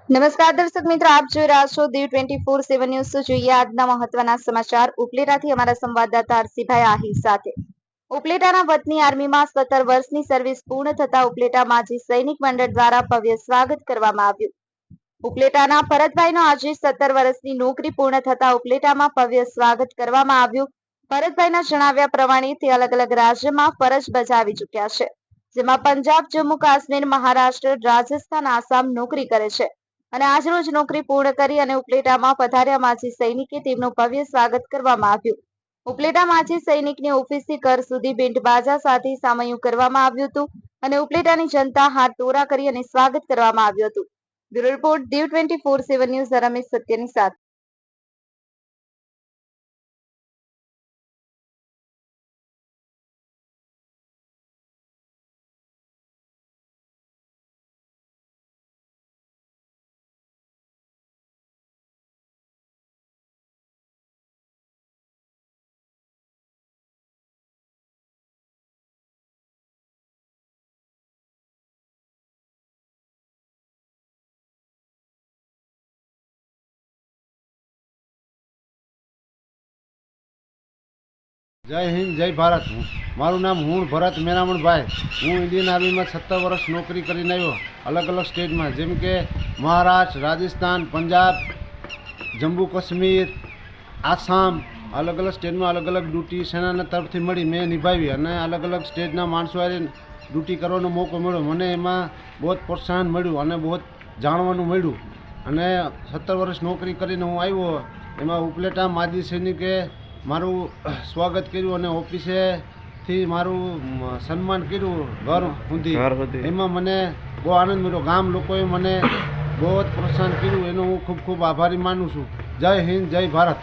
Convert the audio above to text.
નમસ્કાર દર્શક મિત્રો, આપ જોઈ રહ્યા છો દીવ 24/7 ન્યૂઝ। જોઈએ આજના મહત્વના સમાચાર ઉપલેટાથી અમારા સંવાદદાતા હરસીભાઈ આહિર સાથે। ઉપલેટાના વતની આર્મીમાં 17 વર્ષની સર્વિસ પૂર્ણ થતા ઉપલેટા માજી સૈનિક મંડળ દ્વારા ભવ્ય સ્વાગત કરવામાં આવ્યું। ઉપલેટાના ભરતભાઈનો આજે 17 વર્ષની નોકરી પૂર્ણ થતા ઉપલેટામાં ભવ્ય સ્વાગત કરવામાં આવ્યું। ભરતભાઈના જણાવ્યા પ્રમાણે તે અલગ અલગ રાજ્યમાં ફરજ બજાવી ચૂક્યા છે, જેમાં પંજાબ, જમ્મુ કાશ્મીર, મહારાષ્ટ્ર, રાજસ્થાન, આસામ નોકરી કરે છે અને આજરોજ નોકરી પૂર્ણ કરી અને ઉપલેટામાં પધાર્યા માજી સૈનિકે તેમનું ભવ્ય સ્વાગત કરવામાં આવ્યું। ઉપલેટા માજી સૈનિકની ઓફિસથી ઘર સુધી બેન્ડ બાજા સાથે સામયું કરવામાં આવ્યું હતું અને ઉપલેટાની જનતા હાથ તોરા કરી અને સ્વાગત કરવામાં આવ્યું હતું। Bureau report, Diu 24/7 news, Ramesh સત્યની સાથે। जय हिंद, जय भारत। मारू नाम हूँ भरत मेरामण भाई। हूँ इंडियन आर्मी में 17 वर्ष नौकरी कर अलग अलग स्टेट में, जेम के महाराष्ट्र, राजस्थान, पंजाब, जम्मू कश्मीर, आसाम, अलग अलग स्टेट में अलग अलग ड्यूटी सेना तरफ थी मળી मैं निभावी અને अलग अलग स्टेटना माणसों हारे ड्यूटी करવાનો મોકો મળ્યો। મને એમાં बहुत પ્રોત્સાહન મળ્યું અને बहुत જાણવાનું મળ્યું અને 17 વર્ષ નોકરી કરીને હું આવ્યો। એમાં ઉપલેટા માજી સૈનિકે મારું સ્વાગત કર્યું અને ઓફિસેથી મારું સન્માન કર્યું ઘર સુધી। એમાં મને બહુ આનંદ મળ્યો। ગામ લોકોએ મને બહુ જ પ્રોત્સાહન કર્યું, એનો હું ખૂબ ખૂબ આભારી માનું છું। જય હિન્દ, જય ભારત।